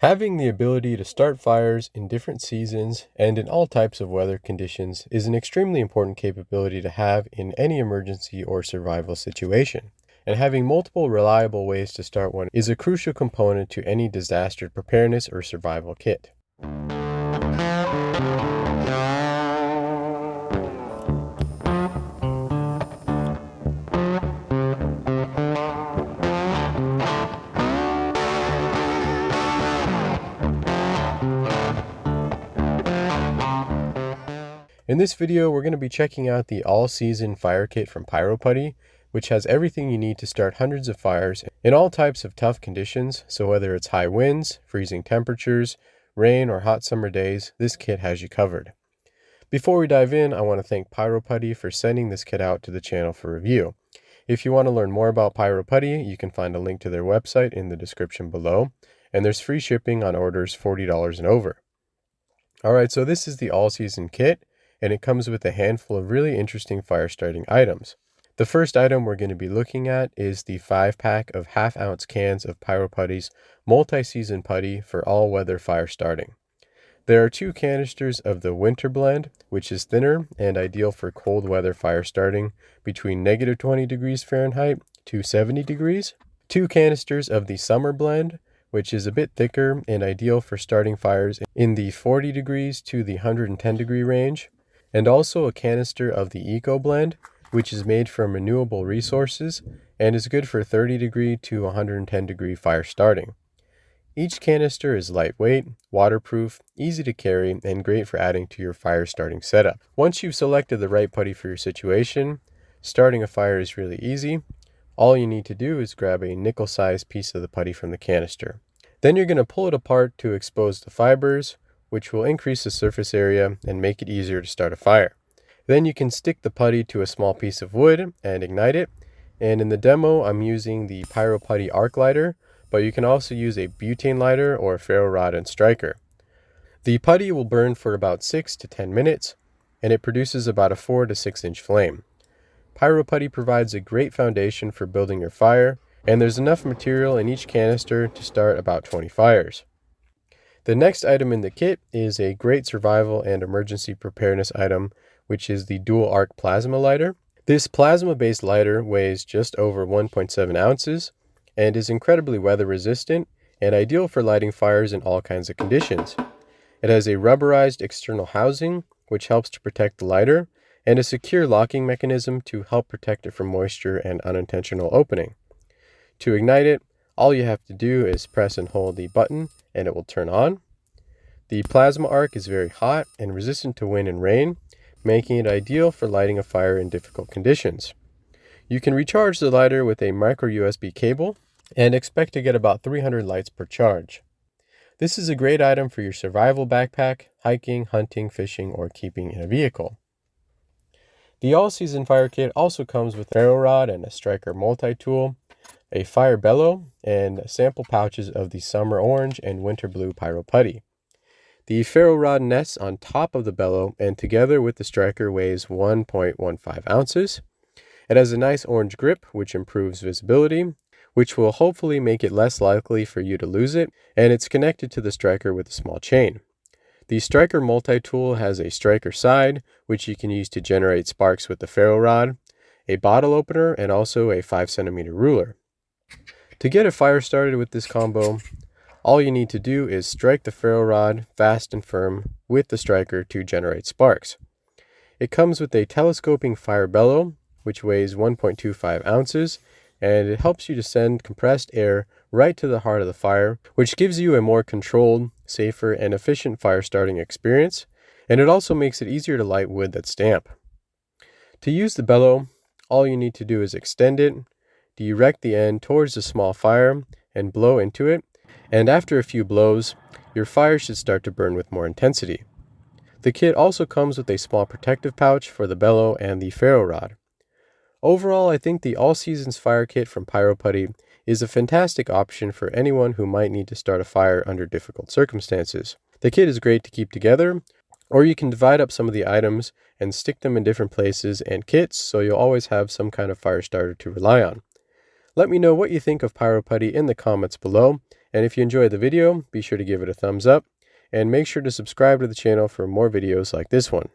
Having the ability to start fires in different seasons and in all types of weather conditions is an extremely important capability to have in any emergency or survival situation. And having multiple reliable ways to start one is a crucial component to any disaster preparedness or survival kit. In this video, we're going to be checking out the all-season fire kit from Pyro Putty, which has everything you need to start hundreds of fires in all types of tough conditions. So whether it's high winds, freezing temperatures, rain, or hot summer days, this kit has you covered. Before we dive in, I want to thank Pyro Putty for sending this kit out to the channel for review. If you want to learn more about Pyro Putty, you can find a link to their website in the description below, and there's free shipping on orders $40 and over. Alright, so this is the all-season kit, and it comes with a handful of really interesting fire starting items. The first item we're going to be looking at is the 5-pack of half-ounce cans of Pyro Putty's multi-season putty for all-weather fire starting. There are 2 canisters of the winter blend, which is thinner and ideal for cold weather fire starting between -20 degrees Fahrenheit to 70 degrees. 2 canisters of the summer blend, which is a bit thicker and ideal for starting fires in the 40 degrees to the 110 degree range. And also a canister of the Eco Blend, which is made from renewable resources and is good for 30 degree to 110 degree fire starting. Each canister is lightweight, waterproof, easy to carry, and great for adding to your fire starting setup. Once you've selected the right putty for your situation, starting a fire is really easy. All you need to do is grab a nickel-sized piece of the putty from the canister. Then you're going to pull it apart to expose the fibers, which will increase the surface area and make it easier to start a fire. Then you can stick the putty to a small piece of wood and ignite it. And in the demo, I'm using the Pyro Putty arc lighter, but you can also use a butane lighter or a ferro rod and striker. The putty will burn for about 6 to 10 minutes, and it produces about a 4 to 6 inch flame. Pyro Putty provides a great foundation for building your fire, and there's enough material in each canister to start about 20 fires. The next item in the kit is a great survival and emergency preparedness item, which is the dual arc plasma lighter. This plasma-based lighter weighs just over 1.7 ounces and is incredibly weather resistant and ideal for lighting fires in all kinds of conditions. It has a rubberized external housing, which helps to protect the lighter, and a secure locking mechanism to help protect it from moisture and unintentional opening. To ignite it, all you have to do is press and hold the button and it will turn on. The plasma arc is very hot and resistant to wind and rain, making it ideal for lighting a fire in difficult conditions. You can recharge the lighter with a micro USB cable and expect to get about 300 lights per charge. This is a great item for your survival backpack, hiking, hunting, fishing, or keeping in a vehicle. The all-season fire kit also comes with a ferro rod and a striker multi-tool, a fire bellow, and sample pouches of the summer orange and winter blue Pyro Putty. The ferro rod nests on top of the bellow and together with the striker weighs 1.15 ounces. It has a nice orange grip which improves visibility, which will hopefully make it less likely for you to lose it, and it's connected to the striker with a small chain. The striker multi-tool has a striker side, which you can use to generate sparks with the ferro rod, a bottle opener, and also a 5 cm ruler. To get a fire started with this combo, all you need to do is strike the ferro rod fast and firm with the striker to generate sparks. It comes with a telescoping fire bellow, which weighs 1.25 ounces, and it helps you to send compressed air right to the heart of the fire, which gives you a more controlled, safer, and efficient fire starting experience, and it also makes it easier to light wood that's damp. To use the bellow, all you need to do is extend it, direct the end towards the small fire, and blow into it, and after a few blows, your fire should start to burn with more intensity. The kit also comes with a small protective pouch for the bellow and the ferro rod. Overall, I think the All Seasons Fire Kit from Pyro Putty is a fantastic option for anyone who might need to start a fire under difficult circumstances. The kit is great to keep together, or you can divide up some of the items and stick them in different places and kits so you'll always have some kind of fire starter to rely on. Let me know what you think of Pyro Putty in the comments below, And if you enjoyed the video, be sure to give it a thumbs up and make sure to subscribe to the channel for more videos like this one.